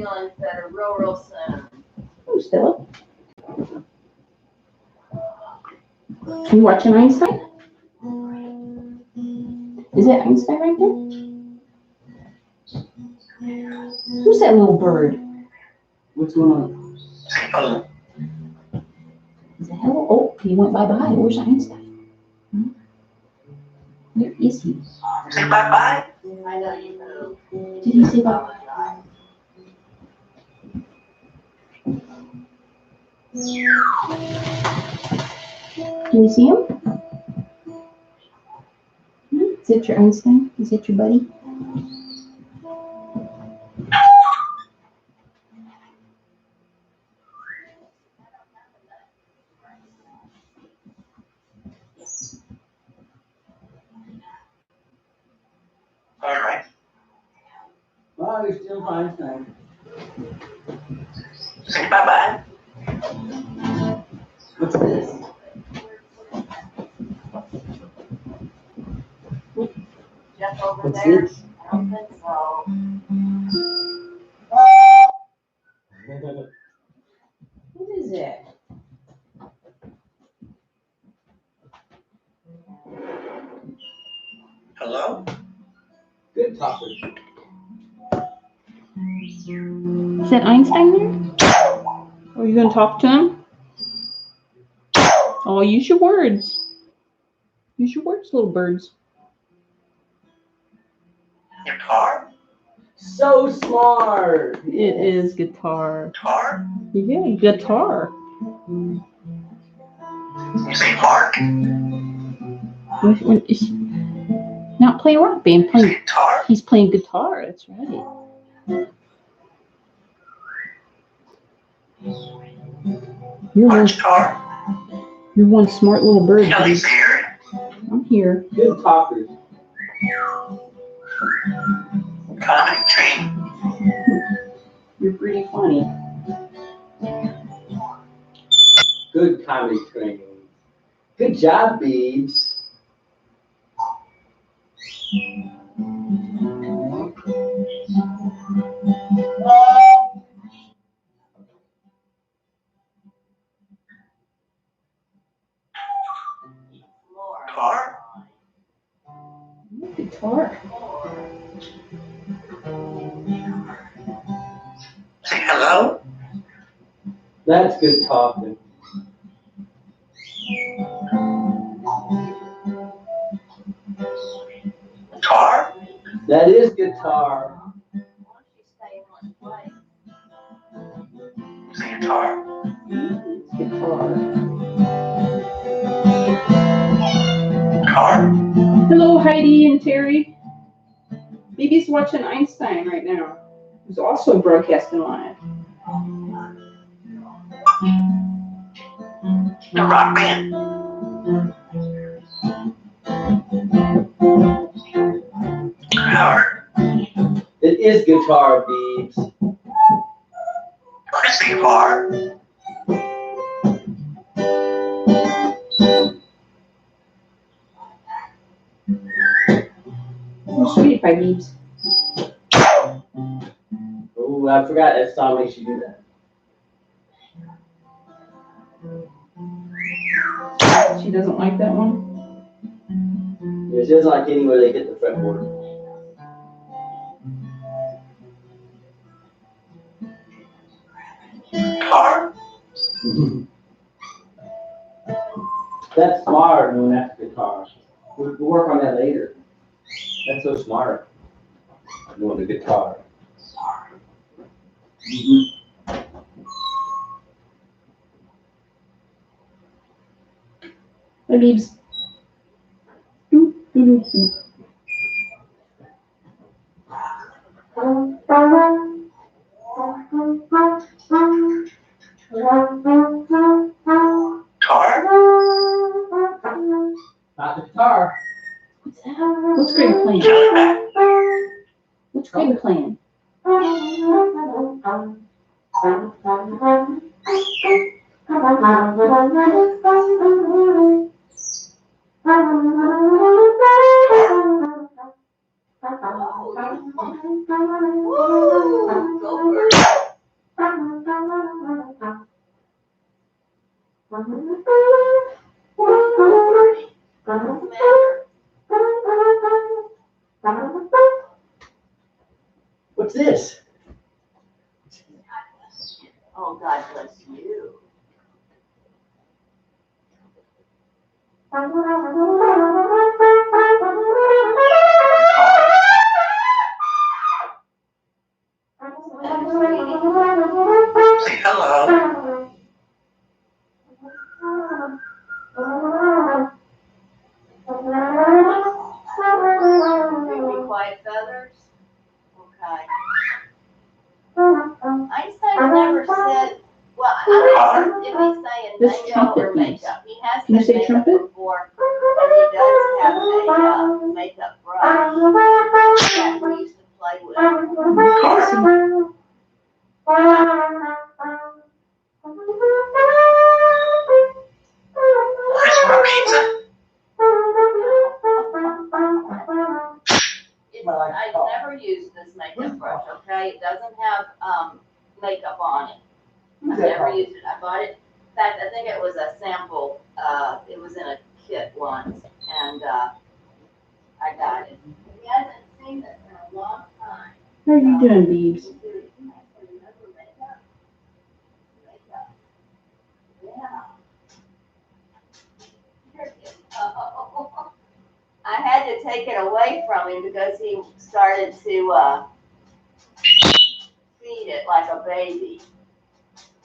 feeling better real soon. Oh, Stella. Are you watching Einstein? Is that Einstein right there? Who's that little bird? What's going on? Is it hello? Oh, he went bye-bye. Where's Einstein? Where is he? Say bye-bye. I know you know. Did he say bye-bye? Can you see him? Is that your Einstein? Is that your buddy? All right. Oh, you're still Einstein. Say bye-bye. What's this? Jeff over What's there? this? I don't think so. What is it? Hello? Good talker. Is that Einstein there? Are you going to talk to him? Oh, use your words. Use your words, little birds. Your car? So smart. It is guitar. Car? Yeah, guitar. You say Mark? He's not playing rock band. Playing, Guitar? he's playing guitar. That's right. You're one smart little bird. Kelly's here. I'm here. Good talkers. Comedy train. You're pretty funny. Good comedy training. Good job, Beebs. Car? Guitar. Say hello? That's good talking. Car? That is guitar. Say guitar. Guitar. Car? Hello, Heidi and Terry. Bibi's watching Einstein right now. He's also broadcasting live. The rock band. Howard. It is guitar, Beebs. I say car. Oh, sweetie pie Biebs. Oh, I forgot that song makes you do that. She doesn't like that one? It doesn't like anywhere they hit the fretboard. Car? That's smart, no, that's guitar. We'll work on that later. That's so smart. Doing the guitar. Hi, Biebs. Doop, doop, doop. Car? Not the guitar. What's that? What's Greg playing? Kelly back. What's Greg playing? Go bird. What's this? Oh, God bless you. Say hello. Be quiet feathers. Okay. Einstein never said, well, I don't know if he's saying This makeup trumpet or piece. makeup. He has Did you said say makeup trumpet? before, and he does have a makeup brush that we used to play with. Where's my pizza? I've never used this makeup brush, okay? It doesn't have makeup on it. I've never used it. I bought it. In fact, I think it was a sample. It was in a kit once, and I got it. He hasn't seen this in a long time. How are you doing, Beebs? Yeah. Here it is. Oh. I had to take it away from him because he started to feed it like a baby.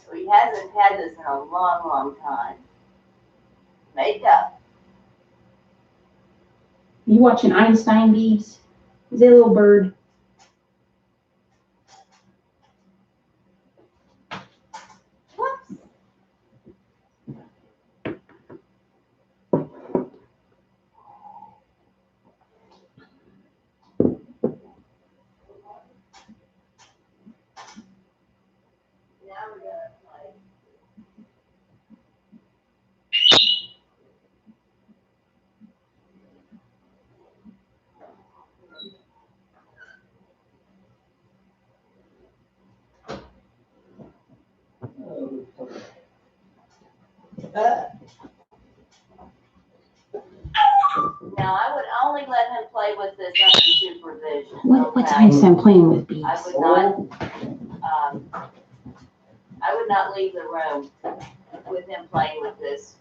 So he hasn't had this in a long, long time. Makeup. You watching Einstein, Beebs? Is that a little bird? Whoops. Now we're gonna play. Now I would only let him play with this under supervision. What's okay? Einstein playing with, Beebs? I would not leave the room with him playing with this.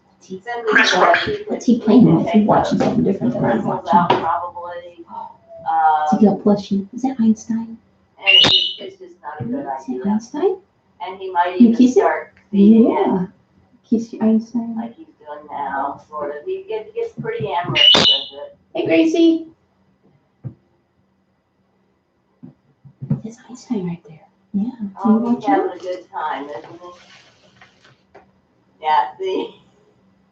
What's he playing with? He's watching something different than I'm Out watching. probably. Is he got plushie? Is that Einstein? And it's just not a good Is that idea. Einstein? And he might You even kiss it? start feeding it Yeah. Kiss Einstein. like he's doing now, sort of. He gets pretty amorous with it. Hey, Gracie. There's Einstein right there. Yeah. Can you Oh, watch he's having him? a good time, isn't he? Yeah, see?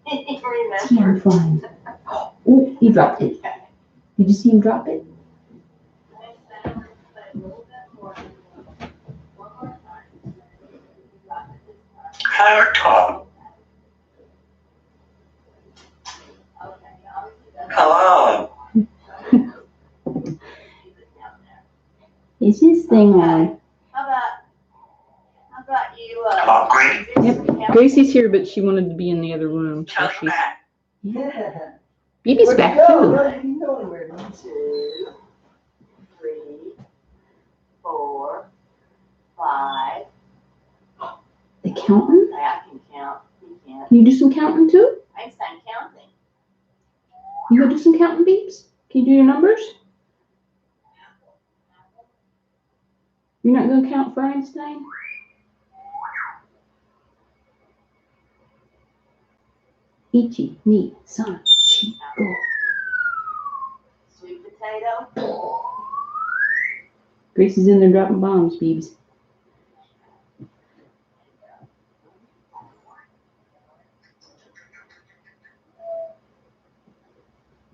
He See him remembers. flying. Oh, he dropped it. Did you see him drop it? Hard talk. Hello. Is his thing on? How about you, Talk great. Yep. Gracie's here, but she wanted to be in the other room. So Count she's. back. Yeah. Bibi's back too. Where'd you go anywhere? 2, 3, 4, 5. The counting? I can count. He can't. Can you do some counting too? Einstein counting. You gonna do some counting, Beebs? Can you do your numbers? You're not gonna count for Einstein? Ichi, ni, san, shi, go. Sweet potato. Gracie's in there dropping bombs, Beebs.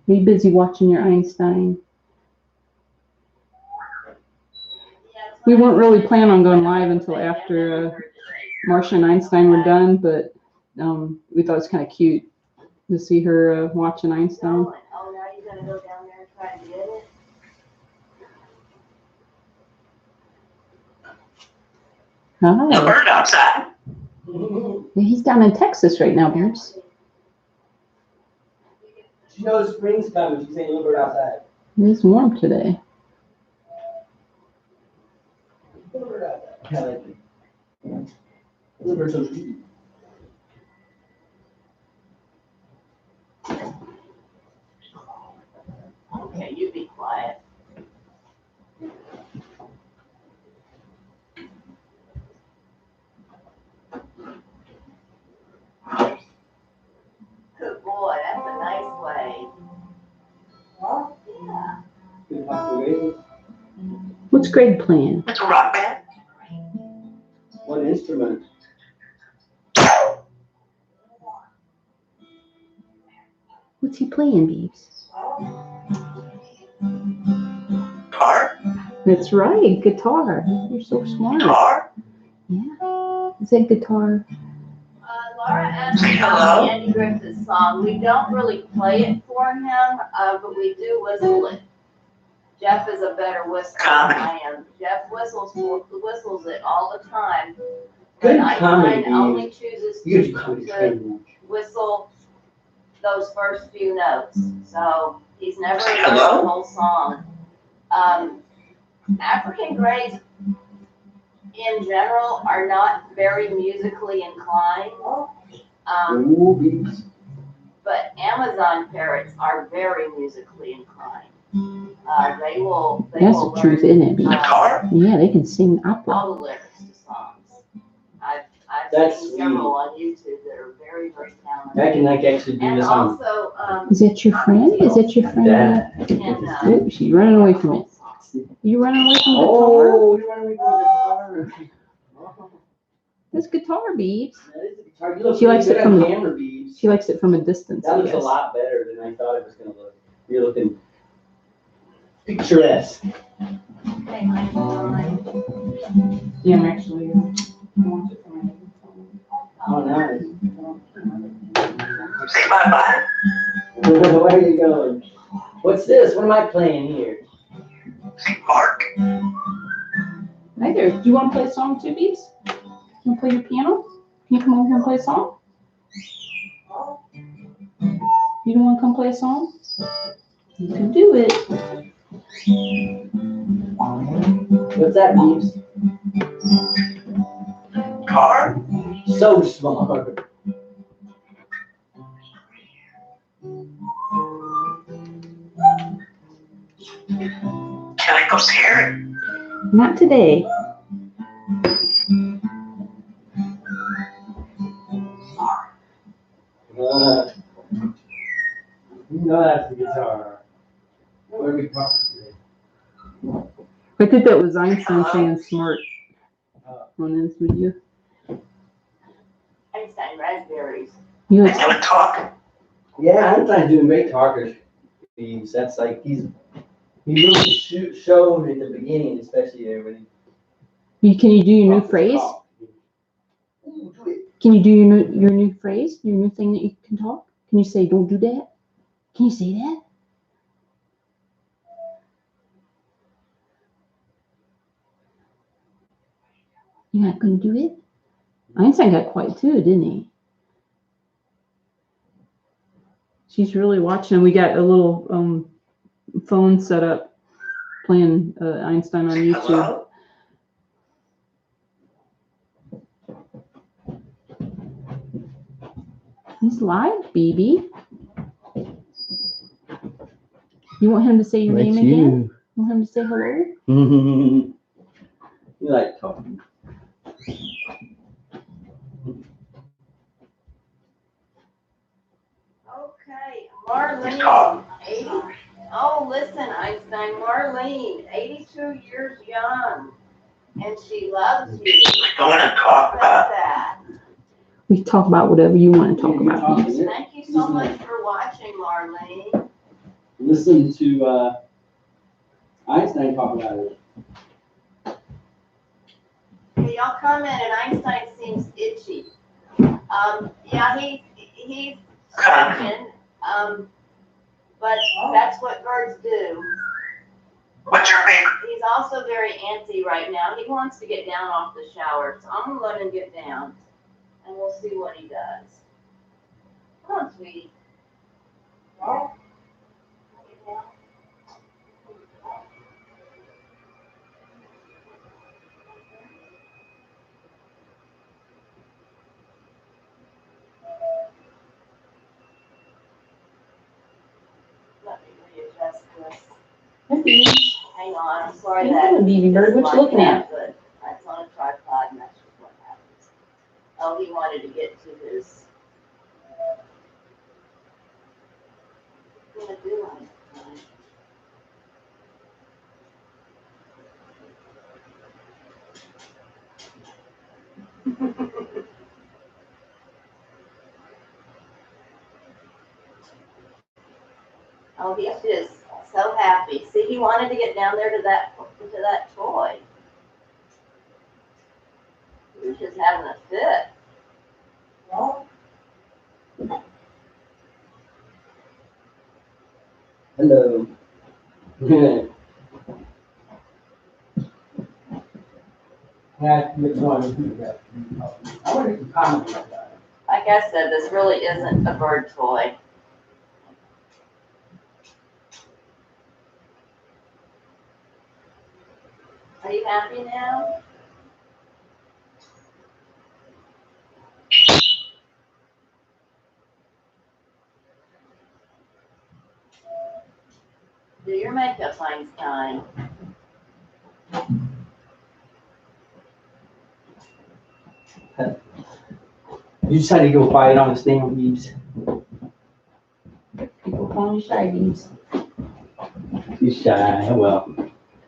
Are you busy watching your Einstein? We weren't really planning on going live until after Marcia and Einstein were done, but we thought it was kind of cute to see her watching Einstein. Oh, now you're gonna go down there and try to get it? No Hi. bird outside. He's down in Texas right now, Beebs. She knows spring's coming. She's saying, look, we're outside. It's warm today. Okay, you be quiet. Good boy, that's a nice way. Yeah. What's Greg playing? It's a rock band. What instrument? What's he playing, Beebs? Guitar. That's right, guitar. You're so smart. Guitar. Yeah. Is that guitar? Laura asked me about Andy Griffith's song. We don't really play it for him, but we do whistle it. Jeff is a better whistler than I am. Jeff whistles it all the time. Good But comedy. Einstein only chooses You to whistle those first few notes. So he's never learned the Hello? whole song. African Greys in general are not very musically inclined. But Amazon parrots are very musically inclined. They will That's the truth, learn, isn't it, Beebs? Guitar. Yeah, they can sing opera. all the lyrics to songs. I've That's seen several on YouTube that are very, very talented. I can actually do And this on. also, Is that your friend? Is that your friend? That. can, Ooh, she's running away from it. You running away from the guitar? Oh, you're running with the guitar. That's guitar, Beebs. That is a guitar. You look She likes really it good from on the- camera, Beebs. She likes it from a distance, That I looks a guess. lot better than I thought it was gonna look. You're looking picturesque. Okay, Einstein. Yeah, I'm actually. Oh, nice. Say bye-bye. Where are you going? What's this? What am I playing here? Say Mark. Hi there. Do you want to play a song too, Beebs? You want to play your piano? Can you come over here and play a song? You don't want to come play a song? You can do it. What's that, Beebs? Guitar. So smart. Can I go see her? Not today. You know that's the guitar. Where are we talking today? I think that was Einstein saying smart on this video. Einstein raspberries. You I like, never talk. Yeah, Einstein's doing great talkers. Beebs. That's like he really showed in the beginning, especially there when can you do your new phrase? Ooh, do it. Can you do your new phrase? Your new thing that you can talk? Can you say, don't do that? Can you say that? You're not going to do it? Einstein got quiet too, didn't he? She's really watching. We got a little phone set up playing Einstein on YouTube. Hello. He's live, Bibi. You want him to say your name again? You want him to say hello? You like talking. Okay, Marlene, 80. Oh, listen, Einstein, Marlene, 82 years young, and she loves you. I want to talk What's about. that? We can talk about whatever you want to talk about. Bibi. Thank you so much for watching, Marlene. Listen to Einstein talk about it. Okay, y'all comment, and Einstein seems itchy. Yeah, he's scratching, but that's what birds do. What's your favorite? He's also very antsy right now. He wants to get down off the shower, so I'm gonna let him get down, and we'll see what he does. Come on, sweetie. Get down. Hang on, I'm sorry Hey, that. Bibi bird, what you looking at? But that's on a tripod and that's what happens. Oh, he wanted to get to his. What do I Oh, he's just so happy. See, he wanted to get down there to that toy. He was just having a fit. Hello. Yeah, good morning. I wonder if you comment about that. Like I said, this really isn't a bird toy. Are you happy now? Do your makeup, Einstein. You decided to go quiet on the stand, Beebs. People call me shy bees. She's shy. Well,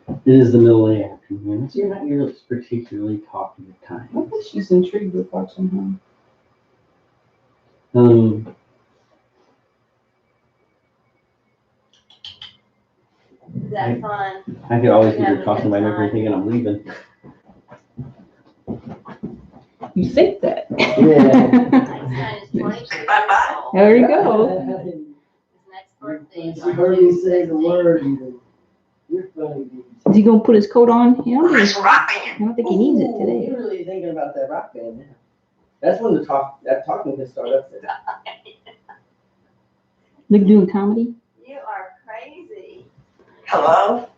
it is the middle of the afternoon, so you're not your particularly talkative I time. think she's intrigued with watching him. Is that fun? I could always You hear having her a talking good about time? everything and I'm leaving. You think that? Yeah. Einstein is 22 Bye-bye. years old. There you go. His next birthday is She on heard June me say the 16th. word even. You're funny, Beebs. Is he gonna put his coat on? Yeah, I It's don't rocking. think he needs it today. You're really thinking about that rock band, yeah. That's when that talking can start up there. Like doing comedy? You are crazy. Hello?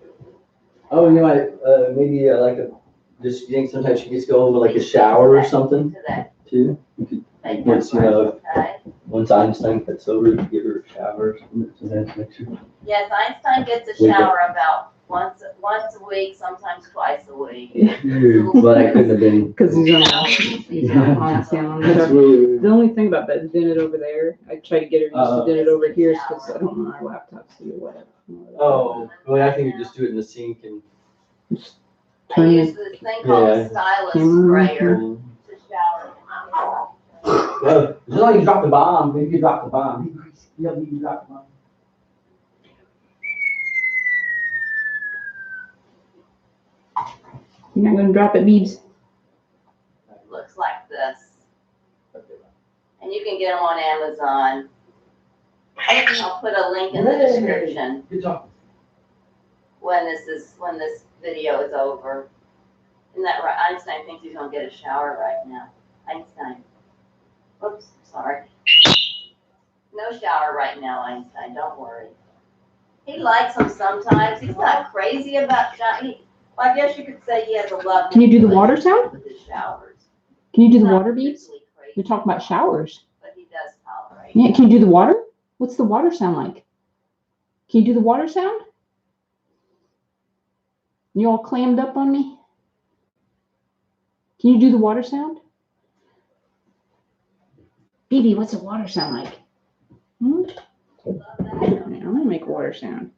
Oh, you know, maybe like just you think sometimes she gets to go over like a shower or something To that too? makeup Once, you brush, know, okay? once Einstein gets over, you give her a shower or something, sometimes make sure. Yes, Einstein gets a Wake up. shower about once a week, sometimes twice a week. But I couldn't have been. Because he's on sound. That's really weird. The only thing about that doing it over there, I try to get her used to doing it over here because I don't want our laptops to do whatever. Oh, well, I think you just do it in the sink and. I Turn use it. this thing called a stylus sprayer to shower. Well, as long as you drop the bomb, maybe you drop the bomb. You drop the bomb. You're not gonna drop it, Beebs? Looks like this. And you can get them on Amazon. Maybe. I'll put a link in the description Good job. when this video is over. Isn't that right? Einstein thinks he's gonna get a shower right now. Einstein. Oops, sorry. No shower right now, Einstein, don't worry. He likes them sometimes. He's not crazy about showering. Well, I guess you could say he has a love. Can you do the water sound? With his showers. Can you do the Not water, Beebs? particularly crazy, You're talking about showers. but he does tolerate. Yeah, can you do the water? What's the water sound like? Can you do the water sound? You all clammed up on me? Can you do the water sound? Bibi, what's the water sound like? Hmm? Love that. Yeah, I'm gonna make a water sound.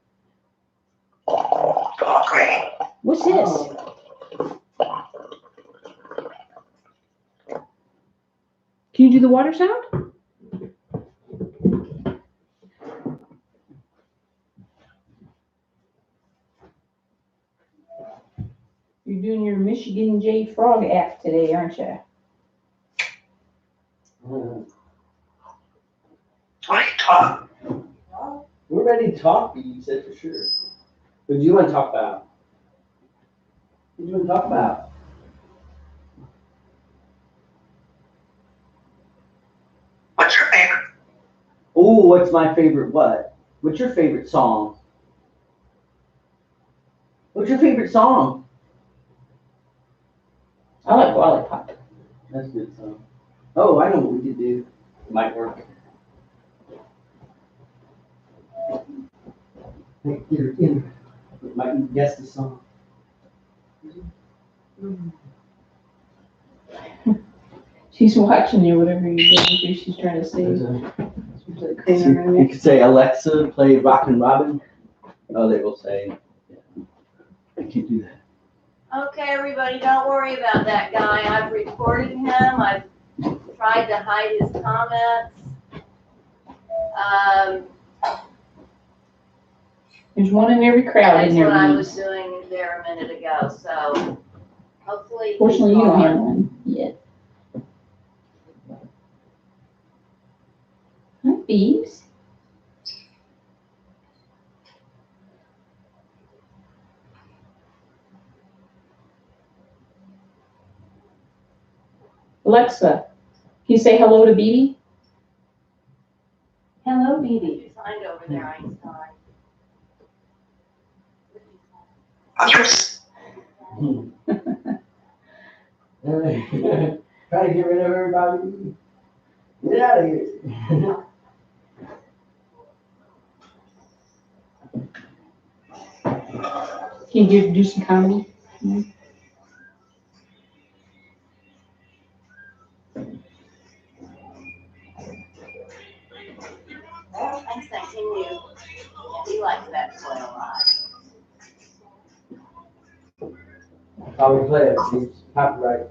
Oh, great. What's this? Can you do the water sound? You're doing your Michigan J Frog act today, aren't you? Mm. What are you talking? We're ready to talk, you said for sure. What do you want to talk about? What do you want to talk about? What's your favorite? Oh, what's my favorite what? What's your favorite song? What's your favorite song? I like Lollipop. That's a good song. Oh, I know what we could do. It might work. Hey, get her in. Might guess the song. She's watching you, whatever you're doing. She's trying to say. She's like cleaning her You neck. could say Alexa, play Rockin' Robin. Oh, they will say. Yeah. I can't do that. Okay, everybody, don't worry about that guy. I've recorded him. I've tried to hide his comments. There's one in every crowd That's in there. what I Bees. was doing there a minute ago, so hopefully. Fortunately, he's you don't have gone. one yet. Hi, Bees. Alexa, can you say hello to Bibi? Hello, Bibi. You signed over there, Einstein. Others. Try to get rid of everybody. Get out of here. Can you do some comedy? Well, Einstein, can you? Yeah, he likes that toy a lot. I'll play it. It's copyright.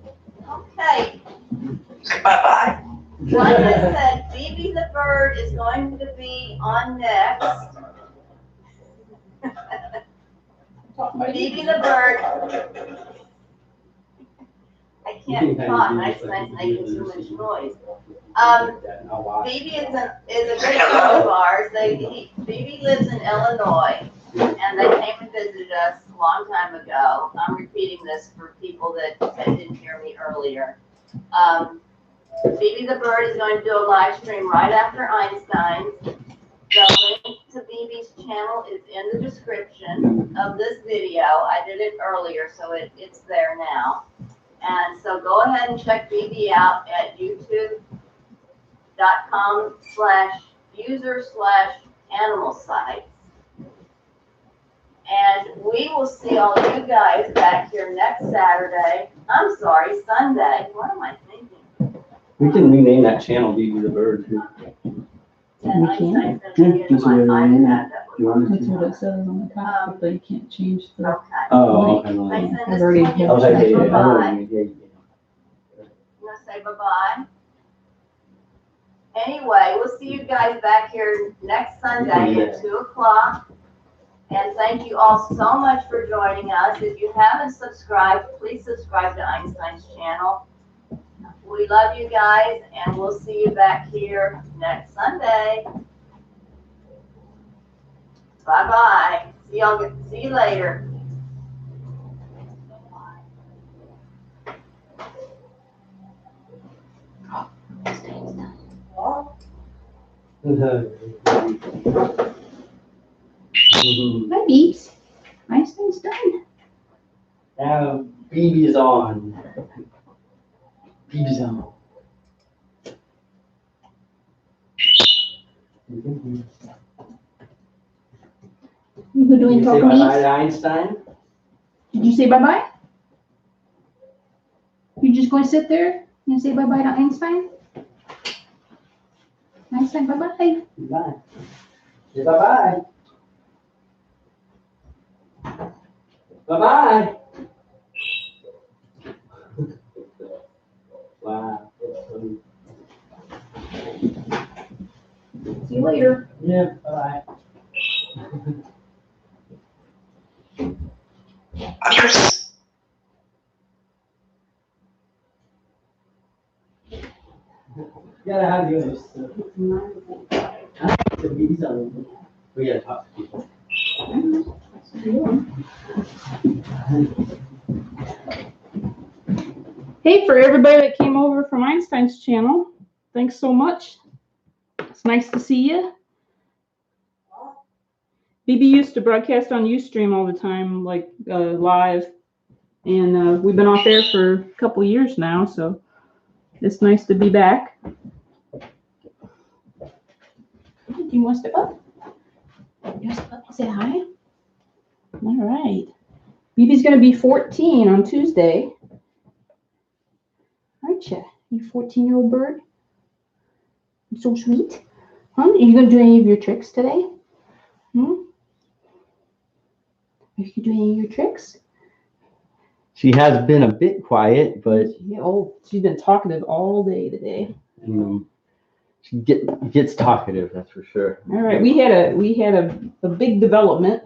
Okay, Bye-bye. like I said, Phoebe the bird is going to be on next. Phoebe the bird. I can't talk, Einstein's making too much noise. Phoebe is a good friend of ours. Phoebe lives in Illinois, and they came and visited us a long time ago. I'm repeating this for people that didn't hear me earlier. Phoebe the bird is going to do a live stream right after Einstein's. The link to Bibi's channel is in the description of this video. I did it earlier, so it's there now. And so go ahead and check Bibi out at youtube.com/user/animal sites. And we will see all you guys back here next Saturday. I'm sorry, Sunday. What am I thinking? We can rename that channel Bibi the Bird too. And We can? Einstein's gonna get Just my rename it. iPad that You was want That's what it says on the top, but you can't change the. okay. Oh, okay. Einstein, I've this already is when you I was like, say yeah, bye-bye. yeah. You wanna say bye-bye? Anyway, we'll see you guys back here next Sunday at 2 o'clock. And thank you all so much for joining us. If you haven't subscribed, please subscribe to Einstein's channel. We love you guys, and we'll see you back here next Sunday. Bye-bye. See you later. Hi, Beeps. Einstein's done. Now, Bibi's on. Bibi's on. You doing You say talking bye-bye Beeps? to Einstein? Did you say bye-bye? You just going to sit there and say bye-bye to Einstein? Einstein, bye-bye. Bye. Say bye-bye. Bye-bye. Wow. That's funny. See you later. Yeah, bye-bye. Others. Yeah, how do you the Bibi's on. We gotta talk to people. Hey, for everybody that came over from Einstein's channel, thanks so much. It's nice to see you. Bibi used to broadcast on Ustream all the time, like live. And we've been off there for a couple years now, so it's nice to be back. Do you want to step up? You want to step up and say hi? All right. Bibi's going to be 14 on Tuesday. Aren't you? You 14-year-old bird? You're so sweet. Huh? Are you going to do any of your tricks today? Are you doing any of your tricks? She has been a bit quiet, but Yeah, oh, she's been talkative all day today. She gets talkative, that's for sure. All right, we had a big development,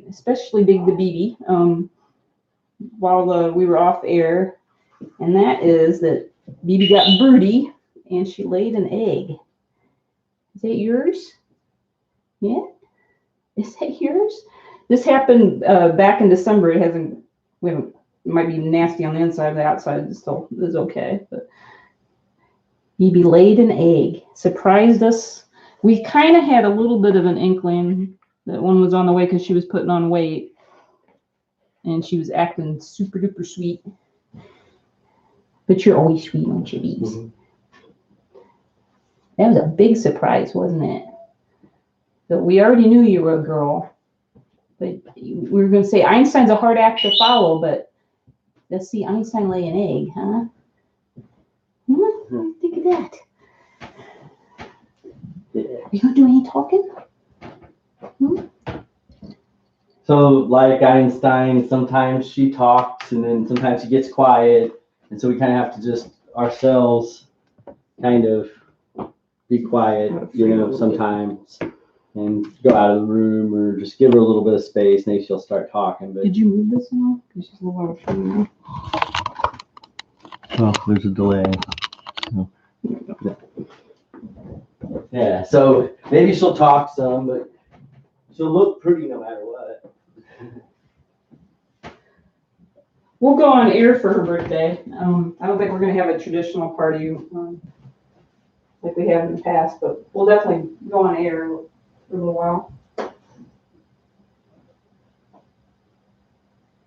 especially big to Bibi, while we were off air, and that is that Bibi got broody and she laid an egg. Is that yours? Yeah, is that yours? This happened back in December. It might be nasty on the inside. The outside is okay, but Bibi laid an egg, surprised us. We kind of had a little bit of an inkling that one was on the way because she was putting on weight and she was acting super duper sweet. But you're always sweet, aren't you, Bibi? Mm-hmm. That was a big surprise, wasn't it? So we already knew you were a girl. But we were going to say Einstein's a hard act to follow, but let's see Einstein lay an egg, huh? What do you think of that? Are you going to do any talking? So, like Einstein, sometimes she talks and then sometimes she gets quiet. And so we kind of have to just ourselves kind of be quiet, sometimes. And go out of the room or just give her a little bit of space. Maybe she'll start talking. But did you move this now? Because she's a little out of frame. Oh, there's a delay. Oh. Yeah, so maybe she'll talk some, but she'll look pretty no matter what. We'll go on air for her birthday. I don't think we're going to have a traditional party like we have in the past, but we'll definitely go on air for a little while.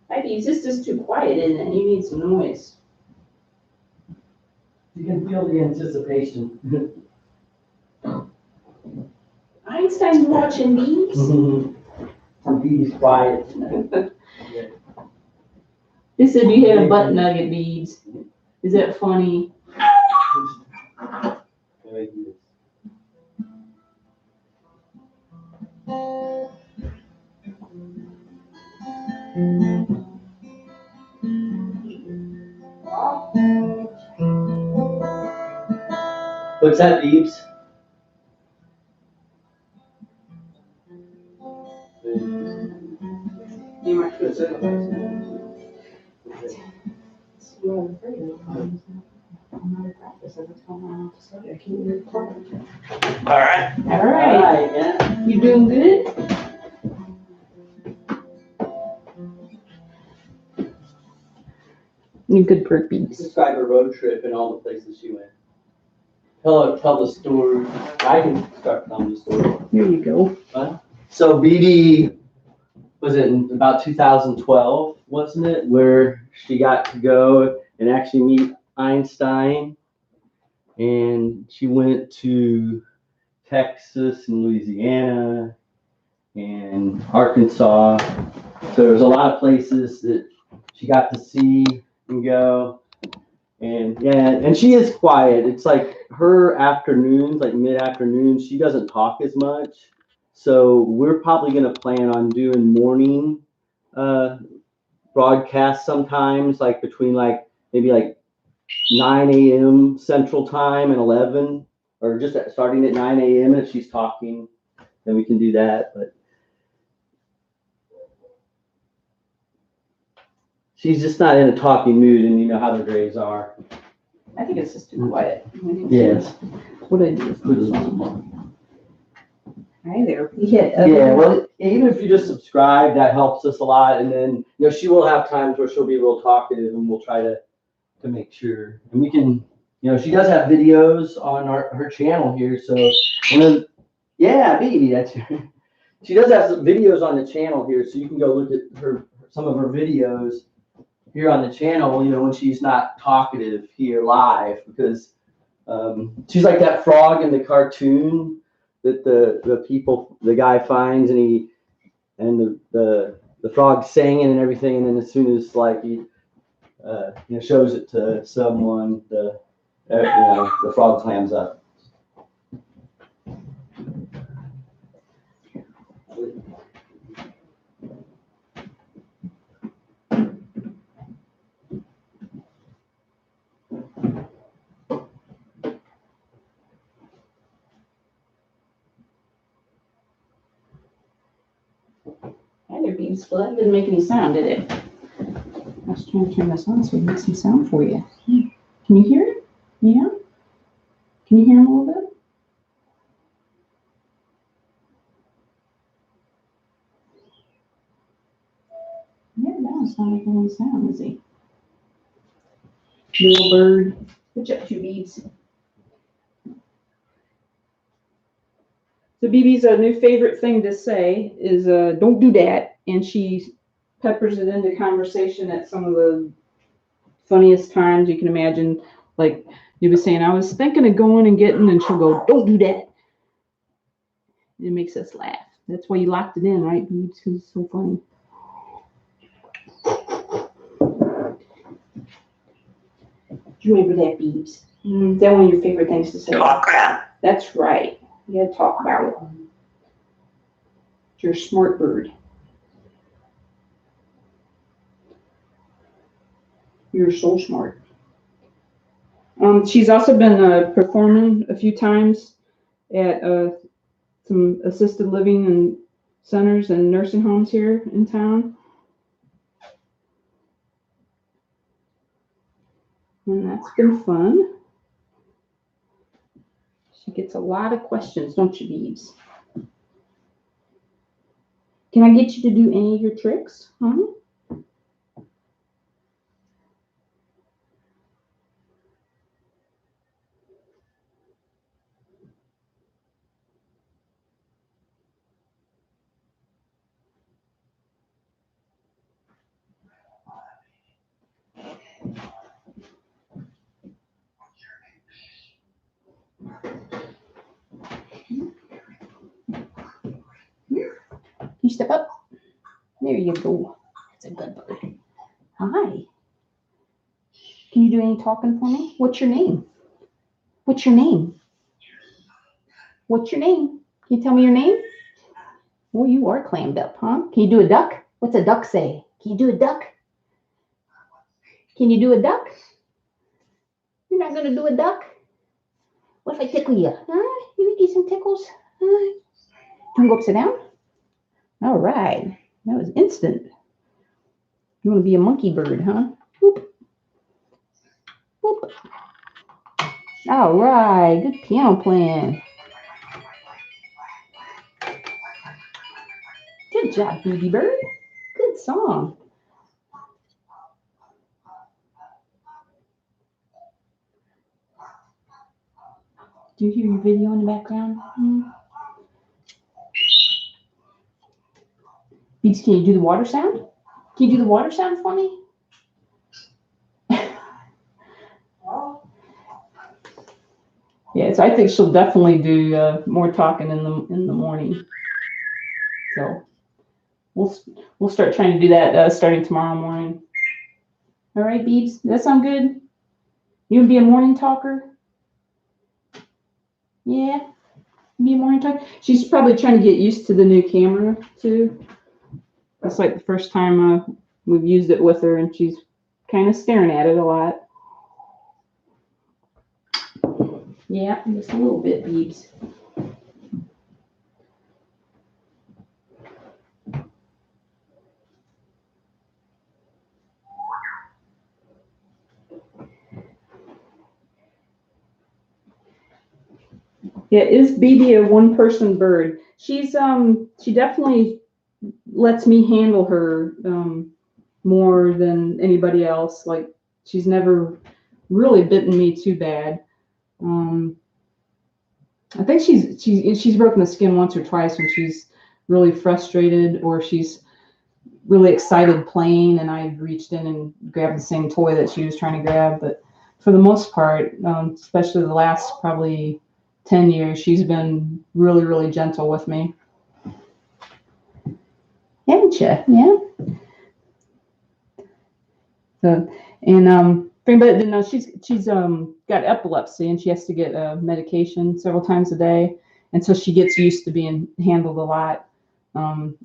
Maybe it's just too quiet, isn't it? You need some noise. You can feel the anticipation. Einstein's watching these. Bibi's quiet. They said you had a butt nugget, Beads. Is that funny? What's that, Beebs? You might put it. All right. All right. Yeah. You doing good? You good bird, Beebs. Describe her road trip and all the places she went. Tell the story. I can start telling the story. Here you go. So Bibi, was it in about 2012, wasn't it, where she got to go and actually meet Einstein, and she went to Texas and Louisiana and Arkansas. So there's a lot of places that she got to see and go. And yeah, and she is quiet. It's like her afternoons, like mid-afternoons, she doesn't talk as much. So we're probably going to plan on doing morning broadcasts sometimes, like between maybe 9 a.m. Central Time and 11, or just starting at 9 a.m. If she's talking, then we can do that. But she's just not in a talking mood, and you know how the Grays are. I think it's just too quiet. Yes. What did I do? Hi there. Yeah, well, even if you just subscribe, that helps us a lot. And then, she will have times where she'll be real talkative, and we'll try to make sure. And we can, she does have videos on her channel here. So, yeah, Bibi, that's her. She does have some videos on the channel here, so you can go look at some of her videos here on the channel, when she's not talkative here live, because she's like that frog in the cartoon that the guy finds, and and the frog singing and everything, and then as soon as like he shows it to someone, the frog clams up. Hi there, Beans. Well, that didn't make any sound, did it? I was trying to turn this on so it makes some sound for you. Can you hear it? Yeah? Can you hear him a little bit? Yeah, that doesn't sound like any sound, is he? Little bird. Good job, two Beebs. So Bibi's new favorite thing to say is don't do that. And she peppers it into conversation at some of the funniest times you can imagine. Like you were saying, I was thinking of going and getting, and she'll go, don't do that. It makes us laugh. That's why you locked it in, right, Biebs? Because it's so funny. Do you remember that, Biebs? Is that one of your favorite things to say? Talk crap. That's right. You gotta talk about it. You're a smart bird. You're so smart. She's also been performing a few times at some assisted living and centers and nursing homes here in town. And that's been fun. She gets a lot of questions, don't you, Beebs? Can I get you to do any of your tricks, huh? You step up. There you go. That's a good bird. Hi. Can you do any talking for me? What's your name? What's your name? What's your name? Can you tell me your name? Oh, you are clammed up, huh? Can you do a duck? What's a duck say? Can you do a duck? Can you do a duck? You're not going to do a duck? What if I tickle you? Huh? You get some tickles? Huh? You want to go upside down? All right. That was instant. You want to be a monkey bird, huh? Whoop. Whoop. All right. Good piano playing. Good job, Bibi bird. Good song. Do you hear your video in the background? Beats, can you do the water sound? Can you do the water sound for me? Yeah, so I think she'll definitely do more talking in the morning. So we'll start trying to do that starting tomorrow morning. All right, Beebs, does that sound good? You would be a morning talker? Yeah, be a morning talker. She's probably trying to get used to the new camera too. It's like the first time we've used it with her, and she's kind of staring at it a lot. Yeah, just a little bit, Beebs. Yeah, is Bibi a one-person bird? She's she definitely lets me handle her more than anybody else. Like she's never really bitten me too bad. I think she's broken the skin once or twice when she's really frustrated or she's really excited playing, and I reached in and grabbed the same toy that she was trying to grab. But for the most part, especially the last probably 10 years, she's been really, really gentle with me. Haven't you? Yeah. So, and for anybody that knows, she's got epilepsy and she has to get medication several times a day, and so she gets used to being handled a lot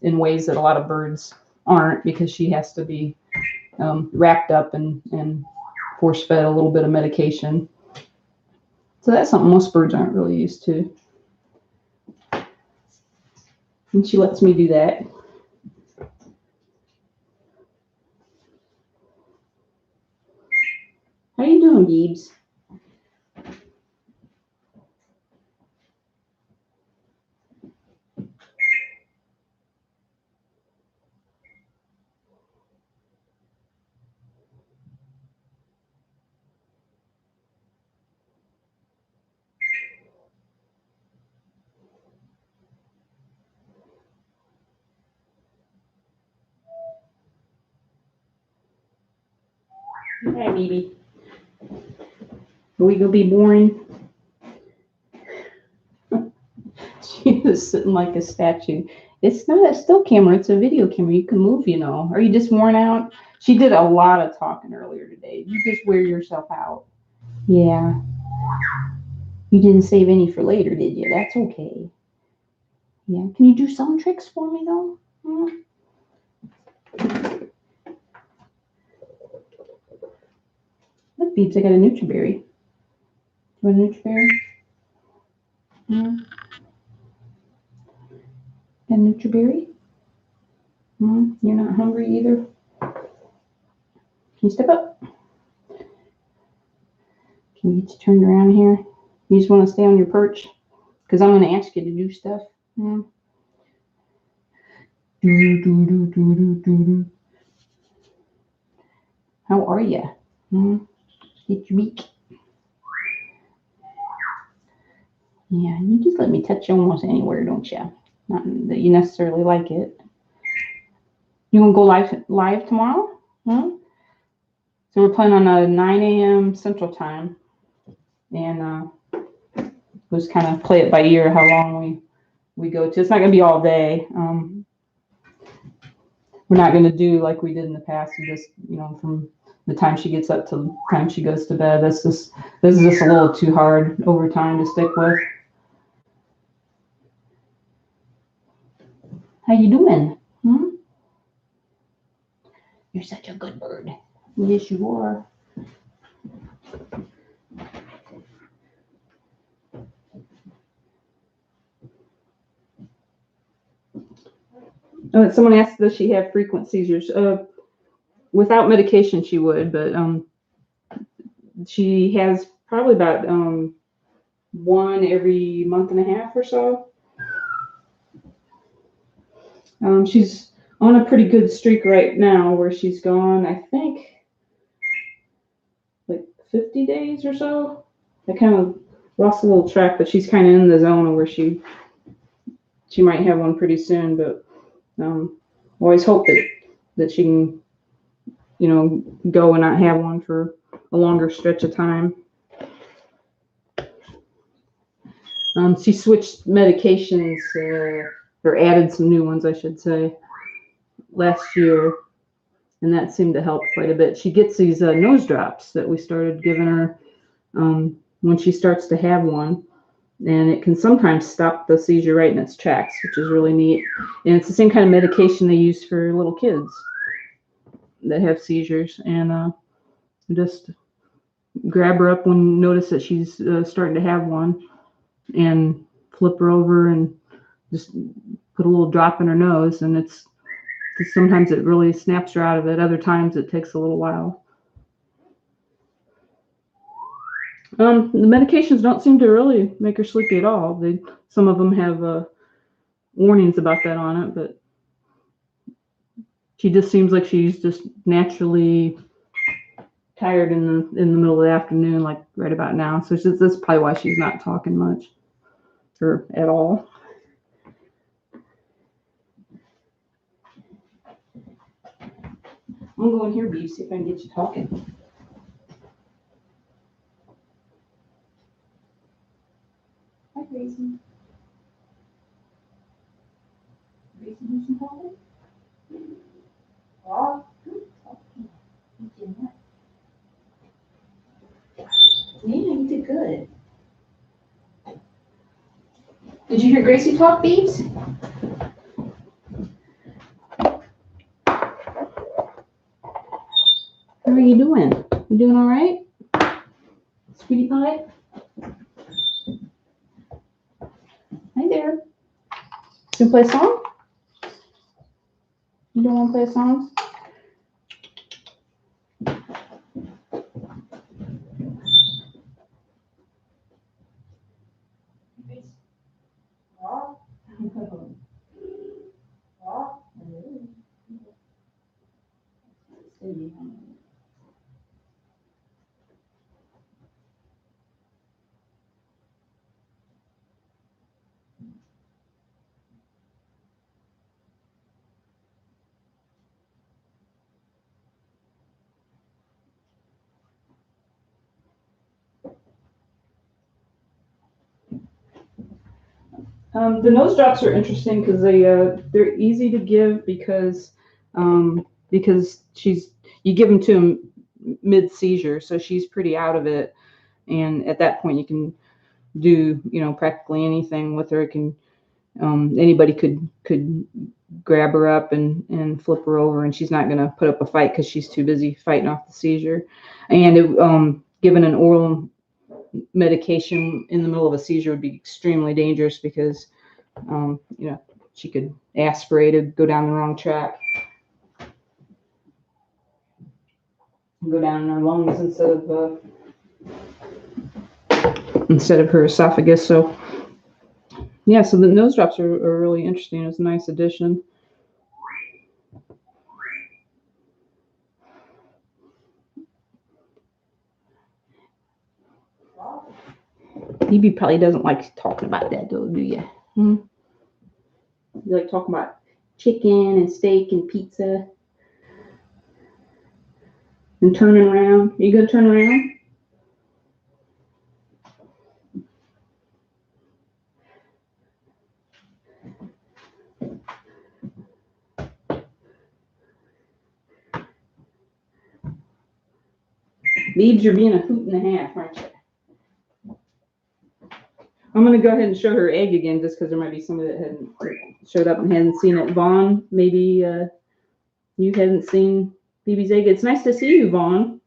in ways that a lot of birds aren't, because she has to be wrapped up and force fed a little bit of medication. So that's something most birds aren't really used to, and she lets me do that. How you doing, Beebs? Hi, Bibi. Are we gonna be boring? She was sitting like a statue. It's not a still camera, it's a video camera. You can move, you know. Are you just worn out? She did a lot of talking earlier today. You just wear yourself out. Yeah. You didn't save any for later, did you? That's okay. Yeah. Can you do some tricks for me, though? Hmm? Look, Beeps, I got a Nutriberry. You want a Nutriberry? Hmm? A Nutriberry? Hmm? You're not hungry either? Can you step up? Can you get you turned around here? You just want to stay on your perch? Because I'm going to ask you to do stuff. Hmm? Do. How are you? Hmm? Get your beak. Yeah, you just let me touch you almost anywhere, don't you? Not that you necessarily like it. You want to go live tomorrow? Hmm? So we're planning on a 9 a.m. Central Time, and we'll just kind of play it by ear how long we go to. It's not going to be all day. We're not going to do like we did in the past. We just, from the time she gets up to the time she goes to bed. This is just a little too hard over time to stick with. How you doing? Hmm? You're such a good bird. Yes, you are. Someone asked, does she have frequent seizures? Without medication, she would, but she has probably about one every month and a half or so. She's on a pretty good streak right now where she's gone, I think, like 50 days or so. I kind of lost a little track, but she's kind of in the zone where she might have one pretty soon, but always hope that she can, go and not have one for a longer stretch of time. She switched medications, or added some new ones, I should say, last year, and that seemed to help quite a bit. She gets these nose drops that we started giving her when she starts to have one, and it can sometimes stop the seizure right in its tracks, which is really neat. And it's the same kind of medication they use for little kids that have seizures, and just grab her up when you notice that she's starting to have one, and flip her over and just put a little drop in her nose, and it's sometimes it really snaps her out of it. Other times it takes a little while. The medications don't seem to really make her sleepy at all. Some of them have warnings about that on it, but she just seems like she's just naturally tired in the middle of the afternoon, like right about now. So that's probably why she's not talking much or at all. I'm going here, Beef, see if I can get you talking. Hi, Grayson. Grayson, do some talking? Yeah, you did good. Did you hear Gracie talk, Beebs? How are you doing? You doing all right? Sweetie pie? Hi there. You want to play a song? You don't want to play a song? The nose drops are interesting because they're easy to give because you give them to them mid seizure, so she's pretty out of it, and at that point you can do practically anything with her. It can anybody could grab her up and flip her over, and she's not going to put up a fight because she's too busy fighting off the seizure. And given an oral medication in the middle of a seizure would be extremely dangerous because she could aspirate or go down the wrong track and go down in her lungs instead of her esophagus. So yeah, so the nose drops are really interesting. It's a nice addition. Bibi probably doesn't like talking about that though, do you? You like talking about chicken and steak and pizza and turning around. Are you gonna turn around? Beebs, you're being a hoot and a half, aren't you? I'm going to go ahead and show her egg again just because there might be somebody that hadn't showed up and hadn't seen it. Vaughn, maybe you hadn't seen Bibi's egg. It's nice to see you, Vaughn.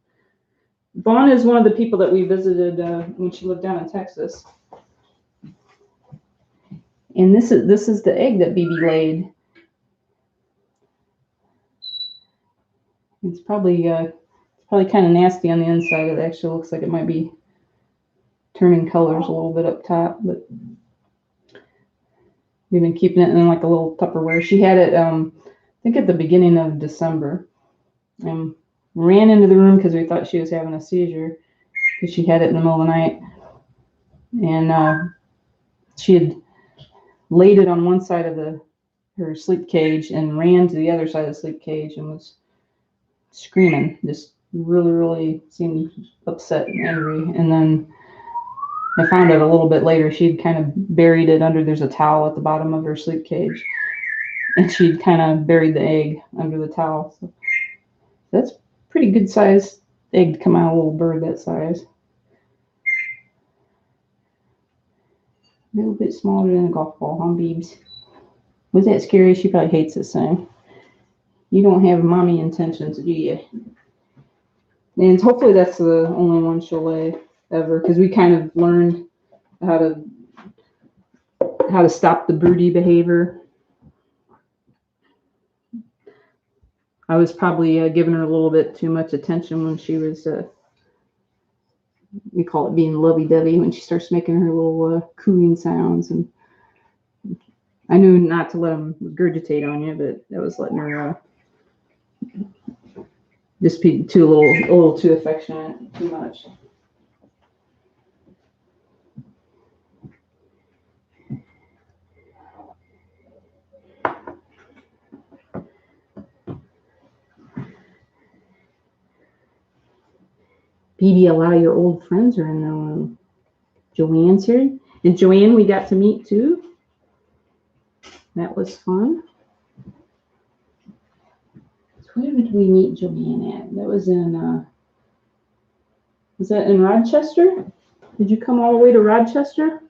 Vaughn is one of the people that we visited when she lived down in Texas. And this is the egg that Bibi laid. It's probably kind of nasty on the inside. It actually looks like it might be turning colors a little bit up top, but we've been keeping it in like a little Tupperware. She had it, I think at the beginning of December, and ran into the room because we thought she was having a seizure because she had it in the middle of the night, and she had laid it on one side of her sleep cage and ran to the other side of the sleep cage and was screaming, just really, really seemed upset and angry. And then I found out a little bit later she'd kind of buried it under, there's a towel at the bottom of her sleep cage, and she'd kind of buried the egg under the towel. So that's pretty good size egg to come out of a little bird that size. A little bit smaller than a golf ball, huh, Biebs? Was that scary? She probably hates this thing. You don't have mommy intentions, do you? And hopefully that's the only one she'll lay ever, because we kind of learned how to stop the broody behavior. I was probably giving her a little bit too much attention when she was, we call it being lovey-dovey, when she starts making her little cooing sounds. And I knew not to let them regurgitate on you, but that was letting her just be a little too affectionate, too much. Bibi, a lot of your old friends are in the room. Joanne's here. And Joanne, we got to meet too. That was fun. Where did we meet Joanne at? That was in Rochester? Did you come all the way to Rochester?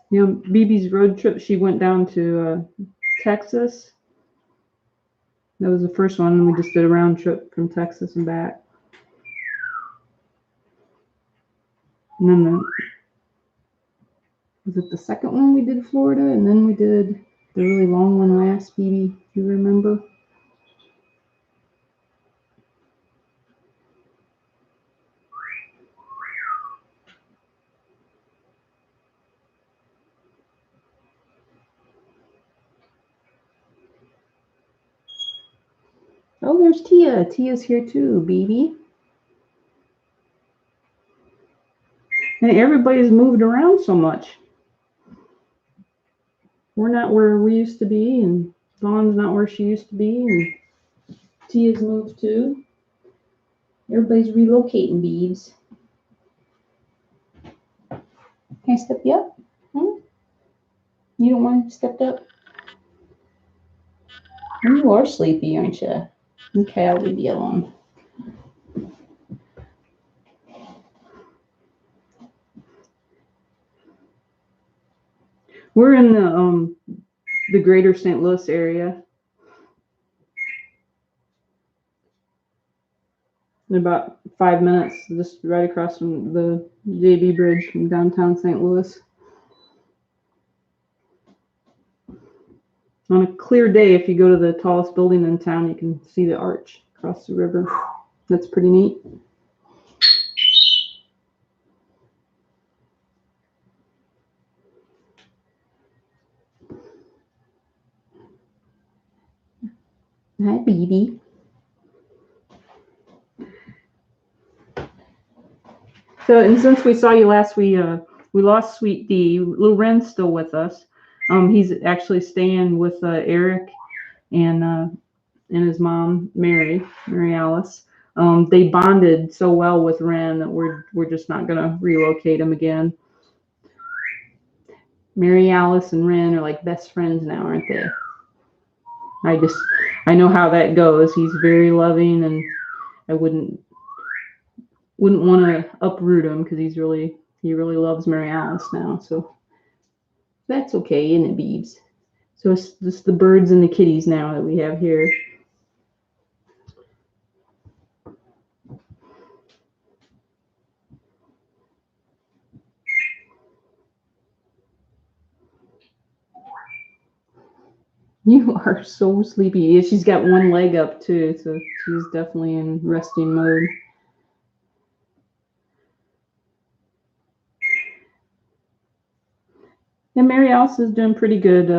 You know, Bibi's road trip, she went down to Texas. That was the first one. We just did a round trip from Texas and back. And then was it the second one we did Florida? And then we did the really long one last, Bibi, do you remember? Oh, there's Tia. Tia's here too, Bibi. And everybody's moved around so much. We're not where we used to be, and Dawn's not where she used to be, and Tia's moved too. Everybody's relocating, Beebs. Can I step you up? You don't want to step up? You are sleepy, aren't you? Okay, I'll leave you alone. We're in the greater St. Louis area. In about 5 minutes, just right across from the JB Bridge from downtown St. Louis. On a clear day, if you go to the tallest building in town, you can see the arch across the river. That's pretty neat. Hi, Bibi. So, and since we saw you last, we lost Sweet D. Little Ren's still with us. He's actually staying with Eric and his mom, Mary Alice. They bonded so well with Ren that we're just not gonna relocate him again. Mary Alice and Ren are like best friends now, aren't they? I know how that goes. He's very loving, and I wouldn't want to uproot him because he really loves Mary Alice now. So that's okay, isn't it, Beebs? So it's just the birds and the kitties now that we have here. You are so sleepy. Yeah, she's got one leg up too, so she's definitely in resting mode. And Mary Alice is doing pretty good.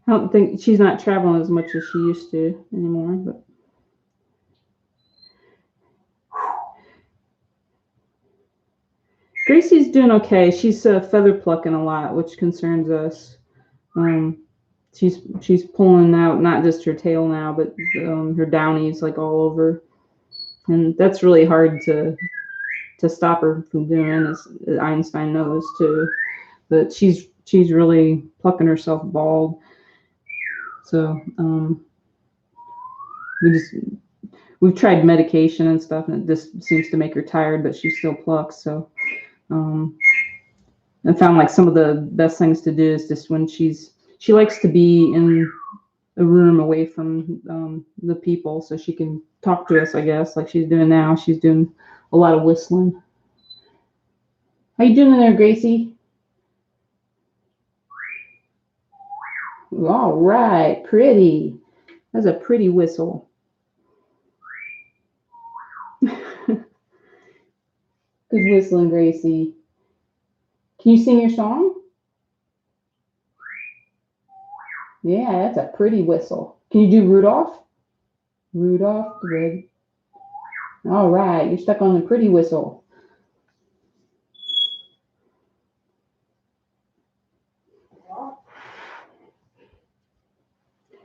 I don't think she's not traveling as much as she used to anymore, but Gracie's doing okay. She's feather plucking a lot, which concerns us. She's pulling out not just her tail now, but her downies like all over, and that's really hard to stop her from doing, as Einstein knows too. But she's really plucking herself bald. So we've tried medication and stuff, and it just seems to make her tired, but she still plucks. So I found like some of the best things to do is just when she likes to be in a room away from the people so she can talk to us, I guess, like she's doing now. She's doing a lot of whistling. How you doing there, Gracie? All right, pretty. That's a pretty whistle. Good whistling, Gracie. Can you sing your song? Yeah, that's a pretty whistle. Can you do Rudolph? Rudolph the red. All right, you're stuck on the pretty whistle.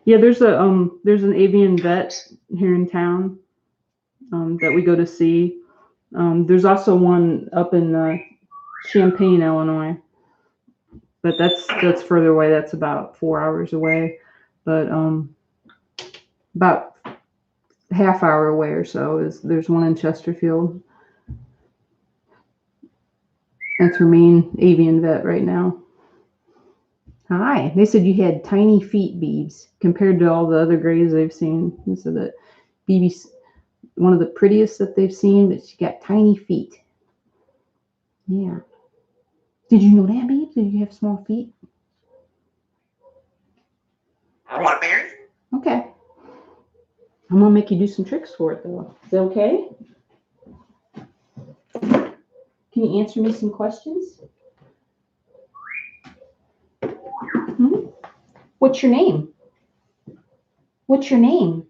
Yeah, there's an avian vet here in town. that we go to see. There's also one up in Champaign, Illinois, but that's further away. That's about 4 hours away, but about half hour away or so there's one in Chesterfield. That's her main avian vet right now. Hi. They said you had tiny feet, Beebs, compared to all the other grays they've seen. They said that Bibi's one of the prettiest that they've seen, but she got tiny feet. Yeah. Did you know that, Beebs? Did you have small feet? I want a berry. Okay. I'm gonna make you do some tricks for it though. Is that okay? Can you answer me some questions? Hmm? What's your name? What's your name?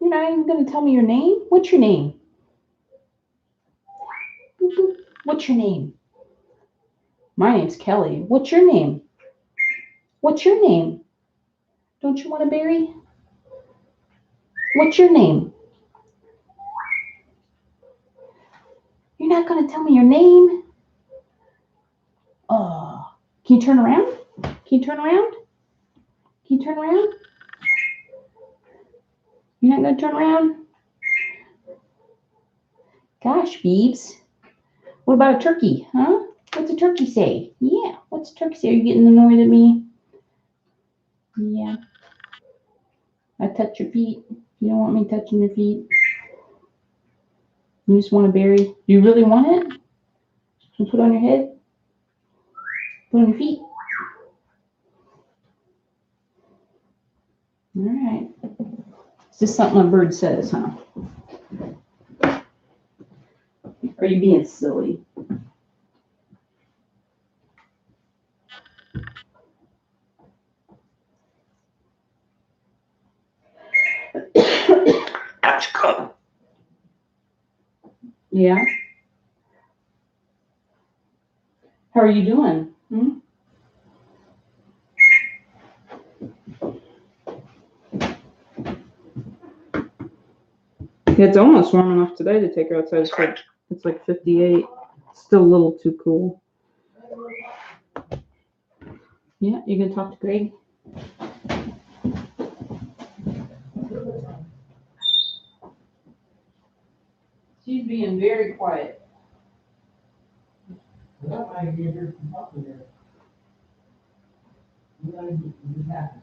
You're not even gonna tell me your name? What's your name? What's your name? My name's Kelly. What's your name? What's your name? Don't you want a berry? What's your name? You're not gonna tell me your name? Oh, can you turn around? Can you turn around? Can you turn around? You're not gonna turn around? Gosh, Beebs. What about a turkey, huh? What's a turkey say? Yeah, what's a turkey say? Are you getting annoyed at me? Yeah. I touch your feet. You don't want me touching your feet? You just want a berry? Do you really want it? You put it on your head? Put it on your feet? All right. Is this something a bird says, huh? Are you being silly? Time to cook. Yeah. How are you doing? Hmm? It's almost warm enough today to take her outside. It's like 58. Still a little too cool. Yeah, you gonna talk to Greg? She's being very quiet. Well, I gave her some help in there. You know, you just have to.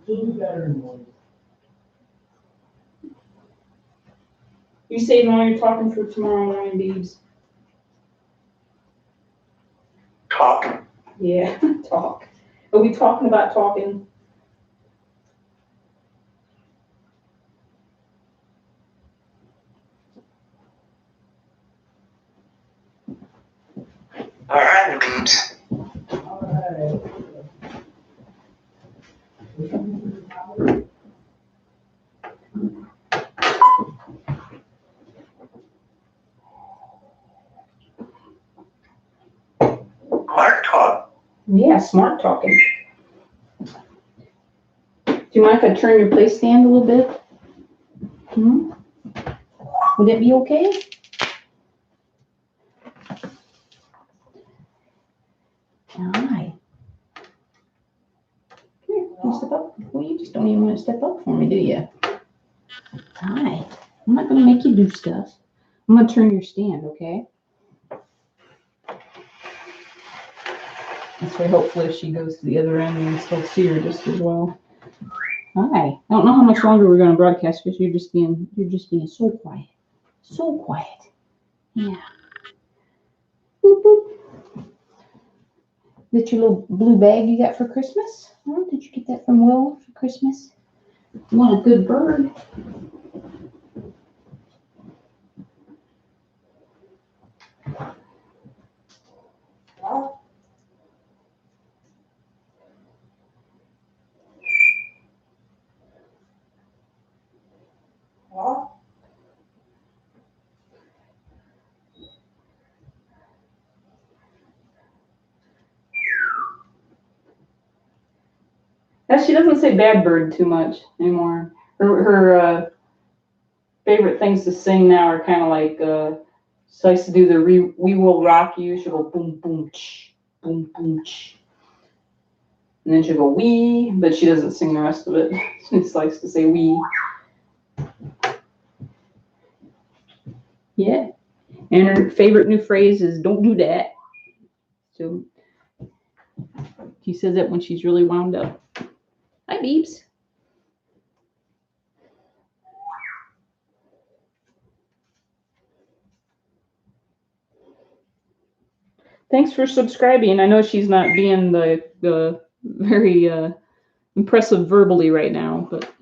She'll do better in the morning. You saving all your talking for tomorrow morning, Beebs? Talk. Yeah, talk. Are we talking about talking? All right, babes. All right. Mark talk. Yeah, smart talking. Do you mind if I turn your play stand a little bit? Hmm? Would that be okay? Hi. Come here. Can you step up? Well, you just don't even want to step up for me, do you? Hi. I'm not going to make you do stuff. I'm going to turn your stand, okay? This way, hopefully, if she goes to the other end, we can still see her just as well. Hi. I don't know how much longer we're going to broadcast because you're just being so quiet. So quiet. Yeah. Boop, boop. Is that your little blue bag you got for Christmas? Oh, did you get that from Will for Christmas? What a good bird. She doesn't say bad bird too much anymore. Her favorite things to sing now are kind of like she likes to do the "We Will Rock You." She'll go boom boom ch, boom boom ch, and then she'll go "we," but she doesn't sing the rest of it. She just likes to say "we." Yeah, and her favorite new phrase is "Don't do that." So she says that when she's really wound up. Hi, Beeps. Thanks for subscribing. I know she's not being the very impressive verbally right now, but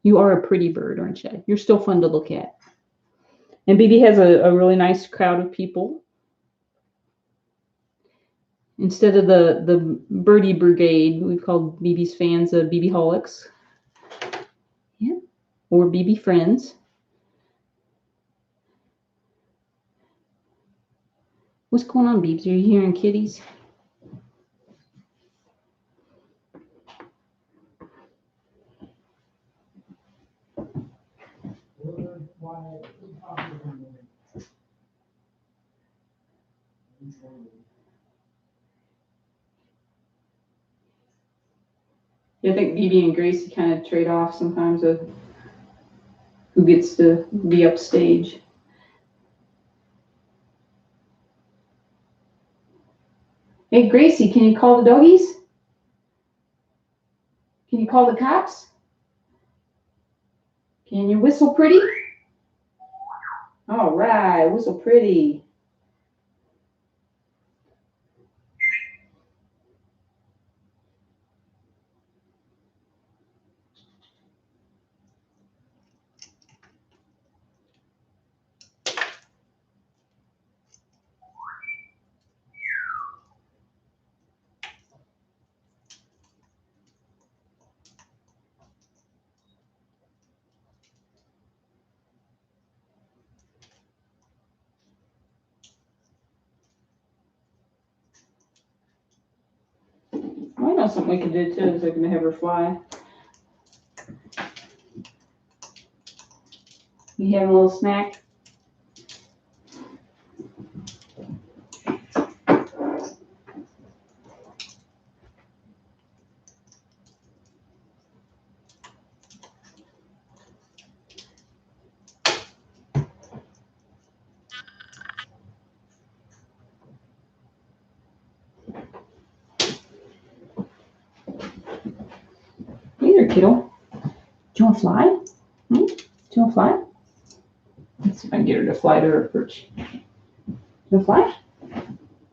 you are a pretty bird, aren't you? You're still fun to look at. And Bibi has a really nice crowd of people. Instead of the birdie brigade, we've called Bibi's fans Bibi holics. Yeah. Or Bibi friends. What's going on, Beebs? Are you hearing kitties? Yeah, I think Bibi and Gracie kind of trade off sometimes of who gets to be upstage. Hey, Gracie, can you call the doggies? Can you call the cops? Can you whistle pretty? All right, whistle pretty. Well, I know something we can do too is I can have her fly. You having a little snack? Hey there, kiddo. Do you want to fly? Do you want to fly? Let's see if I can get her to fly to her perch. Do you want to fly?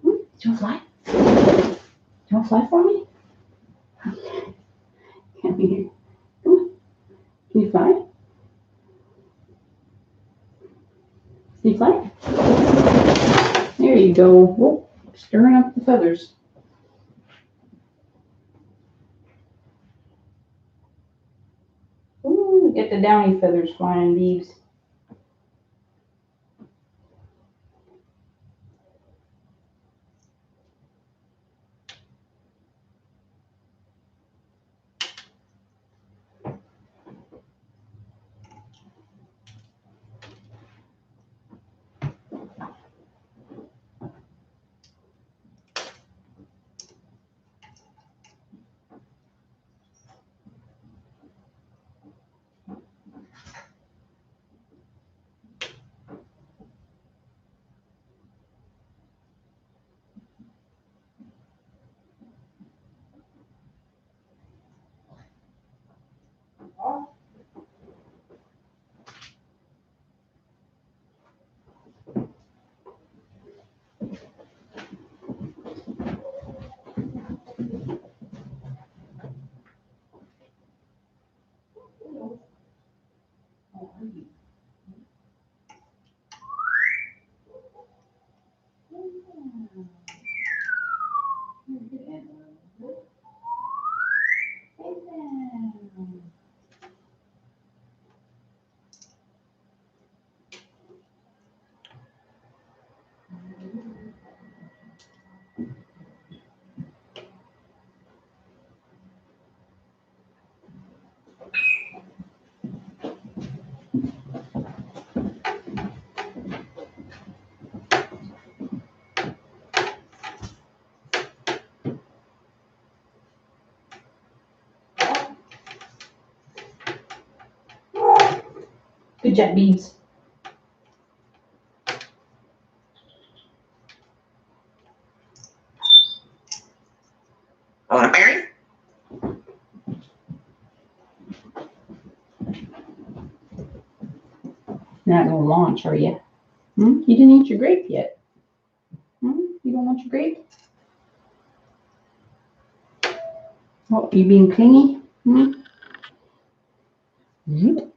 Do you want to fly? Do you want to fly for me? Come here. Come on. Can you fly? Can you fly? There you go. Whoa, stirring up the feathers. Ooh, get the downy feathers flying, Beebs. job, Beebs. Want a berry? You're not gonna launch, are you? Hmm? You didn't eat your grape yet. Hmm? You don't want your grape? Oh, you being clingy? Hmm? Zoop.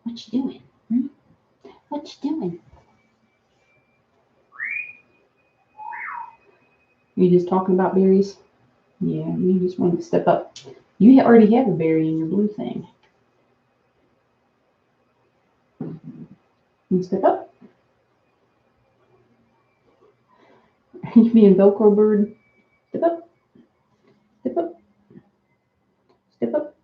What you doing? Hmm? What you doing? You just talking about berries? Yeah, you just want to step up. You already have a berry in your blue thing. You step up. You being Velcro bird? Step up. Step up. Step up.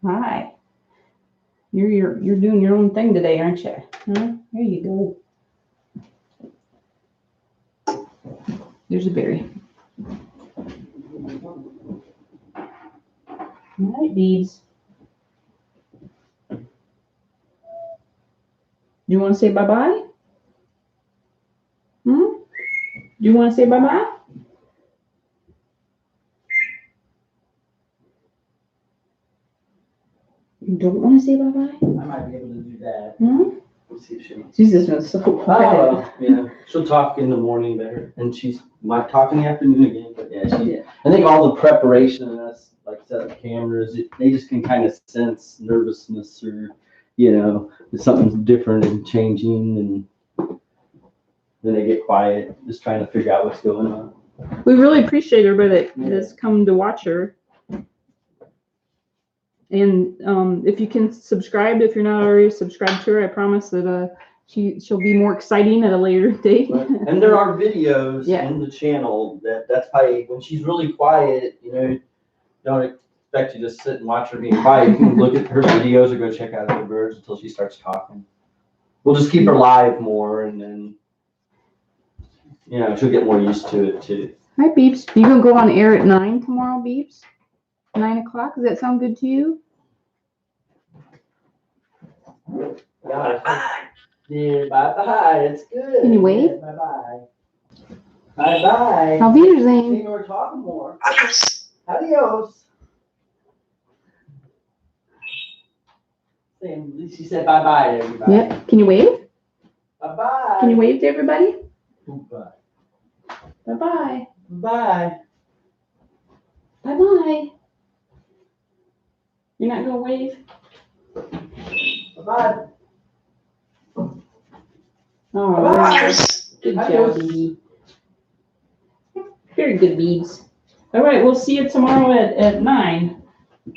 Hi. You're doing your own thing today, aren't you? Huh? There you go. There's a berry. All right, Beebs. You want to say bye-bye? Hmm? Do you want to say bye-bye? You don't want to say bye-bye? I might be able to do that. Hmm? We'll see if she wants. She's just been so Oh, quiet. well, yeah. She'll talk in the morning better, and she might talk in the afternoon again. But yeah, I think all the preparation and us, like set up cameras, they just can kind of sense nervousness or, if something's different and changing, and then they get quiet, just trying to figure out what's going on. We really appreciate everybody that's come to watch her. And if you can subscribe, if you're not already subscribed to her, I promise that she'll be more exciting at a later date. Right. And there are videos Yeah. in the channel that's probably when she's really quiet, don't expect you to sit and watch her being quiet. You can look at her videos or go check out other birds until she starts talking. We'll just keep her live more, and then she'll get more used to it too. Hi, Beeps. You gonna go on air at 9 tomorrow, Beeps? 9 o'clock? Does that sound good to you? Bye. Yeah, bye-bye. It's good. Can you wave? Yeah, bye-bye. Bye-bye. Auf Wiedersehen. See, we're talking more. Adios. Adios. She said bye-bye to everybody. Yep. Can you wave? Bye-bye. Can you wave to everybody? Bye. Bye-bye. Bye. Bye-bye. You're not gonna wave? Bye-bye. All right. Adios. Good job, Adios. Bibi. Very good, Beebs. All right, we'll see you tomorrow at 9.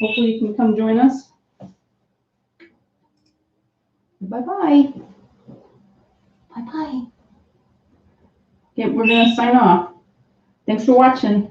Hopefully you can come join us. Bye-bye. Bye-bye. Okay, we're going to sign off. Thanks for watching.